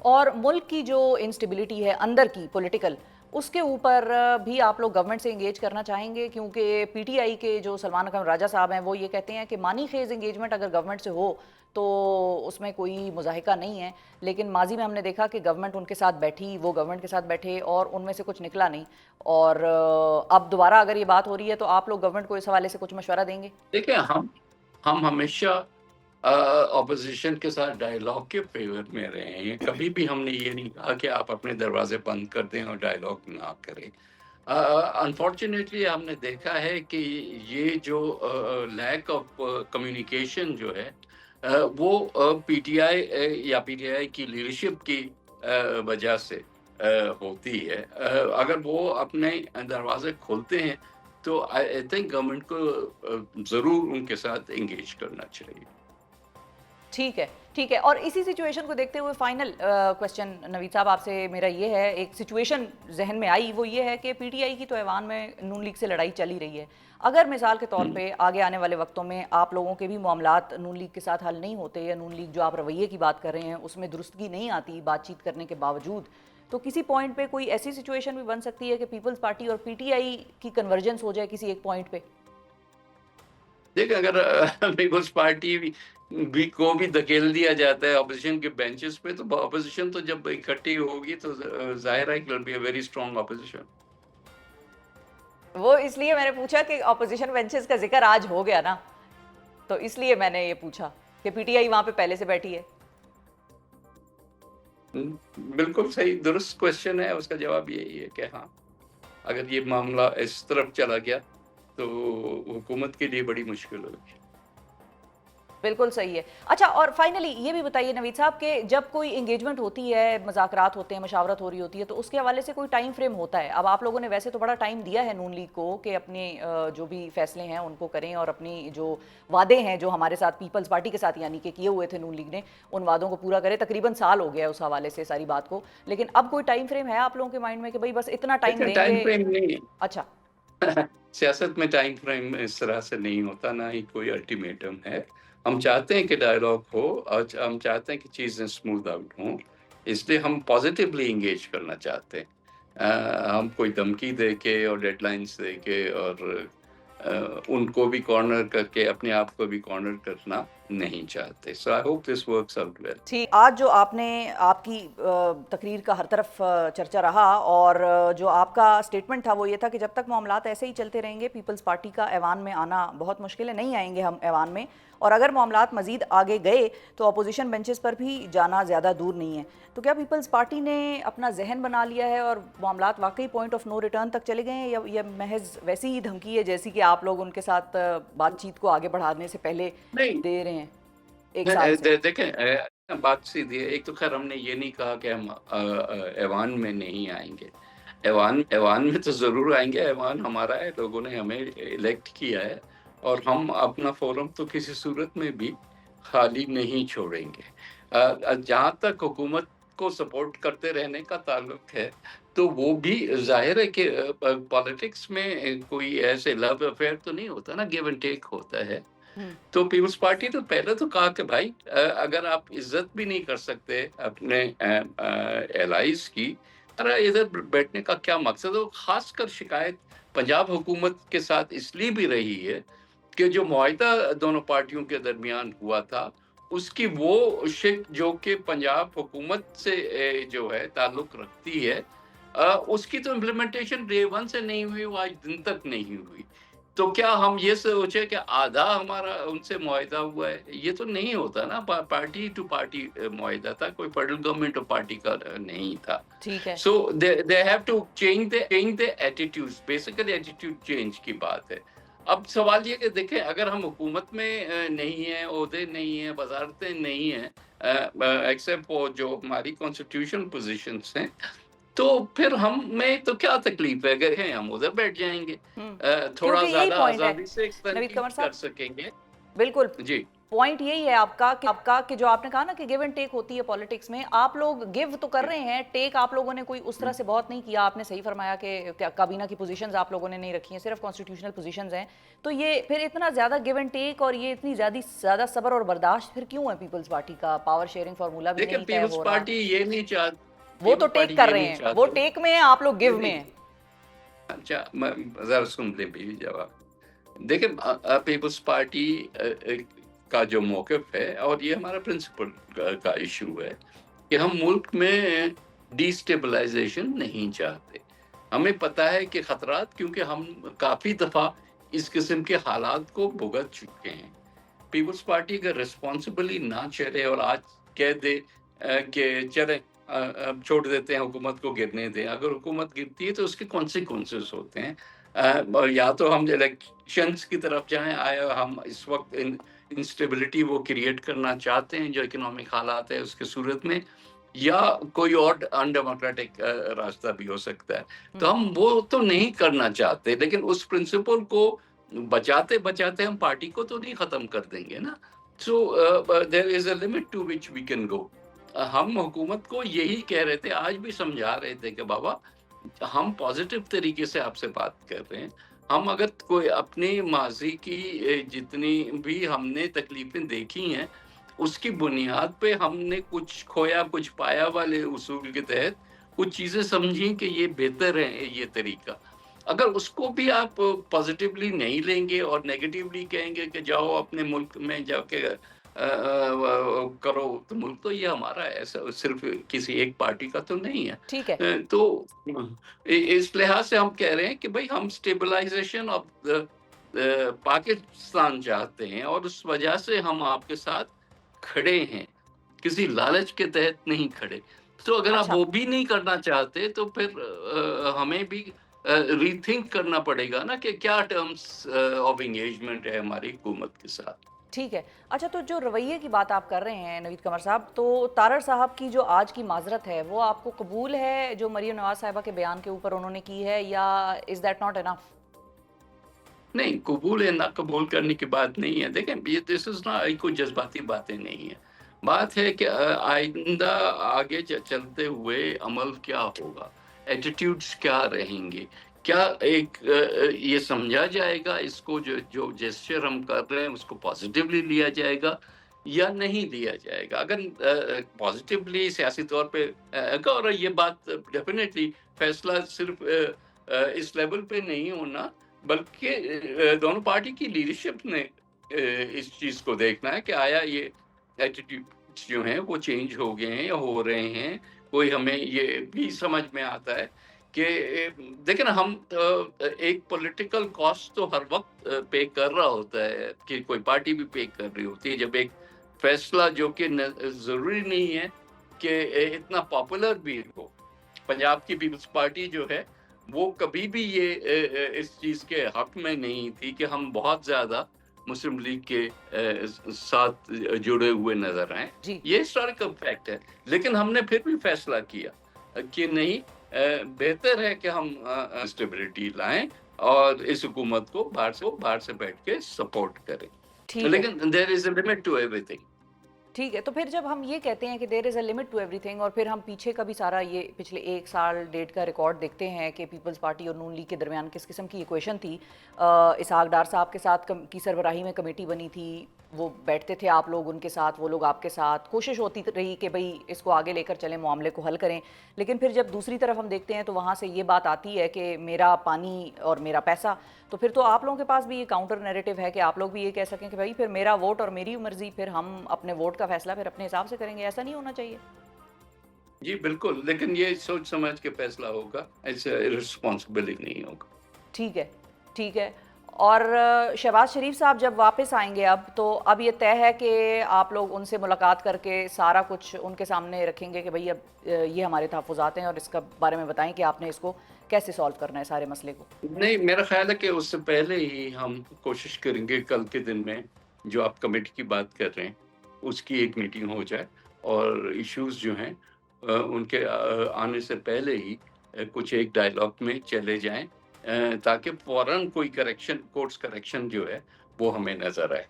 اور ملک کی جو انسٹیبلٹی ہے اندر کی پولیٹیکل، اس کے اوپر بھی آپ لوگ گورنمنٹ سے انگیج کرنا چاہیں گے؟ کیونکہ پی ٹی آئی کے جو سلمان اکرم راجہ صاحب ہیں وہ یہ کہتے ہیں کہ مانی خیز انگیجمنٹ اگر گورنمنٹ سے ہو تو اس میں کوئی مضاحکہ نہیں ہے، لیکن ماضی میں ہم نے دیکھا کہ گورنمنٹ ان کے ساتھ بیٹھی، وہ گورنمنٹ کے ساتھ بیٹھے اور ان میں سے کچھ نکلا نہیں، اور اب دوبارہ اگر یہ بات ہو رہی ہے تو آپ لوگ گورنمنٹ کو اس حوالے سے کچھ مشورہ دیں گے؟ دیکھیں، ہم ہمیشہ اپوزیشن کے ساتھ ڈائیلاگ کے فیور میں رہے ہیں. کبھی بھی ہم نے یہ نہیں کہا کہ آپ اپنے دروازے بند کر دیں اور ڈائیلاگ نہ کریں. انفارچونیٹلی ہم نے دیکھا ہے کہ یہ جو لیک آف کمیونیکیشن جو ہے وہ پی ٹی آئی یا پی ٹی آئی کی لیڈرشپ کی وجہ سے ہوتی ہے. اگر وہ اپنے دروازے کھولتے ہیں تو آئی تھنک گورنمنٹ کو ضرور ان کے ساتھ انگیج کرنا چاہیے. ٹھیک ہے، ٹھیک ہے. اور اسی سچویشن کو دیکھتے ہوئے فائنل کویسچن نوید صاحب آپ سے میرا یہ ہے، ایک سچویشن ذہن میں آئی، وہ یہ ہے کہ پی ٹی آئی کی تو ایوان میں نون لیگ سے لڑائی چلی رہی ہے. اگر مثال کے طور پہ آگے آنے والے وقتوں میں آپ لوگوں کے بھی معاملات نون لیگ کے ساتھ حل نہیں ہوتے، یا نون لیگ جو آپ رویے کی بات کر رہے ہیں اس میں درستگی نہیں آتی بات چیت کرنے کے باوجود، تو کسی پوائنٹ پہ کوئی ایسی سچویشن بھی بن سکتی ہے کہ پیپلز پارٹی اور پی ٹی آئی کی کنورجنس ہو جائے کسی ایک پوائنٹ پہ؟ دیکھیں، اگر پیپلز پارٹی بھی کو بھی دھکیل دیا جاتا ہے اپوزیشن کے بینچز پہ، تو اپوزیشن تو جب اکٹھی ہوگی تو ظاہر ہے کہ be a very strong opposition. وہ اس لیے میں نے پوچھا کہ اپوزیشن بینچز کا ذکر آج ہو گیا نا، تو اس لیے میں نے یہ پوچھا کہ پی ٹی آئی وہاں پہ پہلے سے بیٹھی ہے. بالکل صحیح، درست کوشچن ہے. اس کا جواب یہی ہے کہ ہاں، اگر یہ معاملہ اس طرف چلا گیا تو حکومت کے لیے بڑی مشکل ہوگی. بالکل صحیح ہے. اچھا، اور فائنلی یہ بھی بتائیے نوید صاحب کہ جب کوئی انگیجمنٹ ہوتی ہے، مذاکرات ہوتے ہیں، مشاورت ہو رہی ہوتی ہے، تو اس کے حوالے سے کوئی ٹائم فریم ہوتا ہے؟ اب آپ لوگوں نے ویسے تو بڑا ٹائم دیا ہے نون لیگ کو کہ اپنے جو بھی فیصلے ہیں ان کو کریں، اور اپنی جو وعدے ہیں جو ہمارے ساتھ پیپلز پارٹی کے ساتھ یعنی کہ کیے ہوئے تھے نون لیگ نے، ان وعدوں کو پورا کرے. تقریباً سال ہو گیا ہے اس حوالے سے ساری بات کو، لیکن اب کوئی ٹائم فریم ہے آپ لوگوں کے مائنڈ میں کہ بھئی بس اتنا ٹائم لیکن دیں ٹائم گے؟ فریم نہیں اچھا. ہے. سیاست میں ٹائم فریم اس طرح سے نہیں ہوتا، نہ ہی کوئی الٹیمیٹم ہے. ہم چاہتے ہیں کہ ڈائیلاگ ہو اور ہم چاہتے ہیں کہ چیزیں اسموتھ آؤٹ ہوں، اس لیے ہم پازیٹیولی انگیج کرنا چاہتے ہیں. ہم کوئی دھمکی دے کے اور ڈیڈ لائنس دے کے اور ان کو بھی کارنر کر کے اپنے آپ کو بھی کارنر کرنا نہیں چاہتے. So I hope this works out well. ٹھیک. آج جو آپ نے آپ کی تقریر کا ہر طرف چرچا رہا، اور جو آپ کا سٹیٹمنٹ تھا وہ یہ تھا کہ جب تک معاملات ایسے ہی چلتے رہیں گے پیپلز پارٹی کا ایوان میں آنا بہت مشکل ہے، نہیں آئیں گے ہم ایوان میں، اور اگر معاملات مزید آگے گئے تو اپوزیشن بینچز پر بھی جانا زیادہ دور نہیں ہے. تو کیا پیپلز پارٹی نے اپنا ذہن بنا لیا ہے اور معاملات واقعی پوائنٹ آف نو ریٹرن تک چلے گئے ہیں، یا یہ محض ویسی ہی دھمکی ہے جیسی کہ آپ لوگ ان کے ساتھ بات چیت کو آگے بڑھانے سے پہلے نہیں، دے رہے ہیں ایک سال سے؟ دیکھیں، بات سیدھی ہے. ایک تو خیر ہم نے یہ نہیں کہا کہ ہم ایوان میں نہیں آئیں گے. ایوان میں تو ضرور آئیں گے. ایوان ہمارا ہے، لوگوں نے ہمیں الیکٹ کیا ہے، اور ہم اپنا فورم تو کسی صورت میں بھی خالی نہیں چھوڑیں گے. جہاں تک حکومت کو سپورٹ کرتے رہنے کا تعلق ہے تو وہ بھی ظاہر ہے کہ پالیٹکس میں کوئی ایسے لو افیئر تو نہیں ہوتا نا، گیو اینڈ ٹیک ہوتا ہے. تو پیپلز پارٹی تو پہلے تو کہا کہ بھائی اگر آپ عزت بھی نہیں کر سکتے اپنے ایلائز کی، ادھر بیٹھنے کا کیا مقصد ہے. خاص کر شکایت پنجاب حکومت کے ساتھ اس لیے بھی رہی ہے کہ جو معاہدہ دونوں پارٹیوں کے درمیان ہوا تھا، اس کی وہ شق جو کہ پنجاب حکومت سے جو ہے تعلق رکھتی ہے، اس کی تو امپلیمنٹیشن ڈے ون سے نہیں ہوئی، وہ آج دن تک نہیں ہوئی. تو کیا ہم یہ سوچے کہ آدھا ہمارا ان سے معاہدہ ہوا ہے؟ یہ تو نہیں ہوتا نا. پارٹی ٹو پارٹی معاہدہ تھا، کوئی فیڈرل گورنمنٹ اور پارٹی کا نہیں تھا. ٹھیک ہے. So they have to change the attitude. Basically attitude change کی بات ہے. اب سوال یہ کہ دیکھیں، اگر ہم حکومت میں نہیں ہیں، عہدے نہیں ہیں، وزارتیں نہیں ہیں، ایکسیپٹ وہ جو ہماری کانسٹیٹیوشن پوزیشنز ہیں، تو پھر میں تو کیا تکلیف ہے؟ اگر ہم ادھر بیٹھ جائیں گے، تھوڑا کیونکہ یہی زیادہ پوائنٹ ہے آزادی سے نوید تنقید قمر کر صاحب. سکیں گے. بالکل. جی. پوائنٹ یہی ہے آپ کا کہ جو آپ نے کہا نا کہ گیو اینڈ ٹیک ہوتی ہے پالیٹکس میں، آپ لوگ گیو تو کر رہے ہیں، ٹیک آپ لوگوں نے کوئی اس طرح سے بہت نہیں کیا. آپ نے صحیح فرمایا کہ کابینہ کی پوزیشنز آپ لوگوں نے نہیں رکھی ہیں، صرف کانسٹیٹیوشنل پوزیشنز ہیں. تو یہ پھر اتنا زیادہ گیو اینڈ ٹیک اور یہ اتنی زیادہ صبر اور برداشت پھر کیوں ہے پیپلز پارٹی کا؟ پاور شیئرنگ فارمولا بھی دیکھیں نہیں طے پیپلز ہو رہا. پارٹی یہ نہیں چاہتی، وہ تو پیپلز ٹیک پارٹی کر یہ رہے نہیں ہیں، وہ چاہتے. ٹیک میں ہیں، آپ لوگ نہیں گیو میں نہیں، ہیں. اچھا ذرا سن لیں بھی جواب. دیکھیں پیپلز پارٹی کا جو موقف ہے، اور یہ ہمارا پرنسپل کا ایشو ہے کہ ہم ملک میں ڈی اسٹیبلائزیشن نہیں چاہتے. ہمیں پتہ ہے کہ خطرات، کیونکہ ہم کافی دفعہ اس قسم کے حالات کو بھگت چکے ہیں. پیپلز پارٹی اگر ریسپانسبلی نہ چلے اور آج کہہ دے کہ چلیں اب چھوڑ دیتے ہیں، حکومت کو گرنے دیں، اگر حکومت گرتی ہے تو اس کے کانسیکوینسز ہوتے ہیں. یا تو ہم الیکشنز کی طرف جائیں، آیا ہم اس وقت انسٹیبلٹی وہ کریٹ کرنا چاہتے ہیں جو اکنامک حالات ہے اس کے صورت میں، یا کوئی اور انڈیموکریٹک راستہ بھی ہو سکتا ہے. تو ہم وہ تو نہیں کرنا چاہتے، لیکن اس پرنسپل کو بچاتے بچاتے ہم پارٹی کو تو نہیں ختم کر دیں گے نا. So there is a limit to which we can go. ہم حکومت کو یہی کہہ رہے تھے، آج بھی سمجھا رہے تھے کہ بابا ہم پازیٹیو طریقے سے آپ سے بات کر رہے ہیں. ہم اگر کوئی اپنی ماضی کی جتنی بھی ہم نے تکلیفیں دیکھی ہیں، اس کی بنیاد پہ ہم نے کچھ کھویا کچھ پایا والے اصول کے تحت کچھ چیزیں سمجھیں کہ یہ بہتر ہے یہ طریقہ. اگر اس کو بھی آپ پازیٹیولی نہیں لیں گے اور نیگیٹیولی کہیں گے کہ جاؤ اپنے ملک میں جا کے کرو، تو ملک تو یہ ہمارا ہے، ایسا صرف کسی ایک پارٹی کا تو نہیں ہے. ٹھیک ہے. تو اس لحاظ سے ہم کہہ رہے ہیں کہ بھائی ہم اسٹیبلائزیشن آف پاکستان چاہتے ہیں، اور اس وجہ سے ہم آپ کے ساتھ کھڑے ہیں، کسی لالچ کے تحت نہیں کھڑے. تو اگر آپ اچھا وہ بھی نہیں کرنا چاہتے تو پھر ہمیں بھی ری تھنک کرنا پڑے گا نا کہ کیا ٹرمز آف انگیجمنٹ ہے ہماری حکومت کے ساتھ. ٹھیک ہے. اچھا، تو جو رویے کی بات آپ کر رہے ہیں نوید قمر صاحب، تو تارڑ صاحب کی جو آج کی معذرت ہے وہ آپ کو قبول ہے جو مریم نواز صاحبہ کے بیان کے اوپر انہوں نے کی ہے، یا از دیٹ ناٹ انف؟ نہیں، قبول ہے نہ قبول کرنے کی بات نہیں ہے. دیکھیں یہ دس از نا کوئی جذباتی باتیں نہیں ہیں. بات ہے کہ آئندہ آگے چلتے ہوئے عمل کیا ہوگا، ایٹیٹیوڈز کیا رہیں گے، کیا ایک یہ سمجھا جائے گا اس کو جو جیسچر ہم کر رہے ہیں اس کو پازیٹیولی لیا جائے گا یا نہیں لیا جائے گا. اگر پازیٹیولی سیاسی طور پہ اور یہ بات ڈیفینیٹلی فیصلہ صرف اس لیول پہ نہیں ہونا، بلکہ دونوں پارٹی کی لیڈرشپ نے اس چیز کو دیکھنا ہے کہ آیا یہ ایٹیٹیوڈ جو ہیں وہ چینج ہو گئے ہیں یا ہو رہے ہیں. کوئی ہمیں یہ بھی سمجھ میں آتا ہے کہ دیکھیں نا، ہم ایک پولیٹیکل کاسٹ تو ہر وقت پے کر رہا ہوتا ہے، کہ کوئی پارٹی بھی پے کر رہی ہوتی ہے جب ایک فیصلہ جو کہ ضروری نہیں ہے کہ اتنا پاپولر بھی ہو. پنجاب کی پیپلز پارٹی جو ہے وہ کبھی بھی یہ اس چیز کے حق میں نہیں تھی کہ ہم بہت زیادہ مسلم لیگ کے ساتھ جڑے ہوئے نظر آئیں. جی یہ ہسٹوریکل فیکٹ ہے. لیکن ہم نے پھر بھی فیصلہ کیا کہ نہیں، بہتر ہے کہ ہم اسٹیبلٹی لائیں اور اس حکومت کو باہر سے بیٹھ کے سپورٹ کریں. ٹھیک ہے. لیکن there is a limit to everything. ٹھیک ہے. تو پھر جب ہم یہ کہتے ہیں کہ there is a limit to everything, اور پھر ہم پیچھے کا بھی سارا یہ پچھلے ایک سال ڈیڑھ کا ریکارڈ دیکھتے ہیں کہ پیپلز پارٹی اور نون لیگ کے درمیان کس قسم کی ایکویشن تھی. اسحاق ڈار صاحب کے ساتھ کی سربراہی میں کمیٹی بنی تھی، وہ بیٹھتے تھے آپ لوگ ان کے ساتھ، وہ لوگ آپ کے ساتھ، کوشش ہوتی رہی کہ بھئی اس کو آگے لے کر چلیں، معاملے کو حل کریں. لیکن پھر جب دوسری طرف ہم دیکھتے ہیں تو وہاں سے یہ بات آتی ہے کہ میرا پانی اور میرا پیسہ. تو پھر تو آپ لوگوں کے پاس بھی یہ کاؤنٹر نیریٹو ہے کہ آپ لوگ بھی یہ کہہ سکیں کہ بھائی پھر میرا ووٹ اور میری مرضی، پھر ہم اپنے ووٹ کا فیصلہ پھر اپنے حساب سے کریں گے. ایسا نہیں ہونا چاہیے؟ جی بالکل، لیکن یہ سوچ سمجھ کے فیصلہ ہوگا، ایسے رسپانسبلی نہیں ہوگا. ٹھیک ہے. ٹھیک ہے. اور شہباز شریف صاحب جب واپس آئیں گے اب، تو اب یہ طے ہے کہ آپ لوگ ان سے ملاقات کر کے سارا کچھ ان کے سامنے رکھیں گے کہ بھئی اب یہ ہمارے تحفظات ہیں اور اس کا بارے میں بتائیں کہ آپ نے اس کو کیسے سالو کرنا ہے سارے مسئلے کو؟ نہیں، میرا خیال ہے کہ اس سے پہلے ہی ہم کوشش کریں گے کل کے دن میں جو آپ کمیٹی کی بات کر رہے ہیں اس کی ایک میٹنگ ہو جائے، اور ایشوز جو ہیں ان کے آنے سے پہلے ہی کچھ ایک ڈائلاگ میں چلے جائیں، تاکہ فوراً کوئی کریکشن، کورس کریکشن جو ہے وہ ہمیں نظر آئے.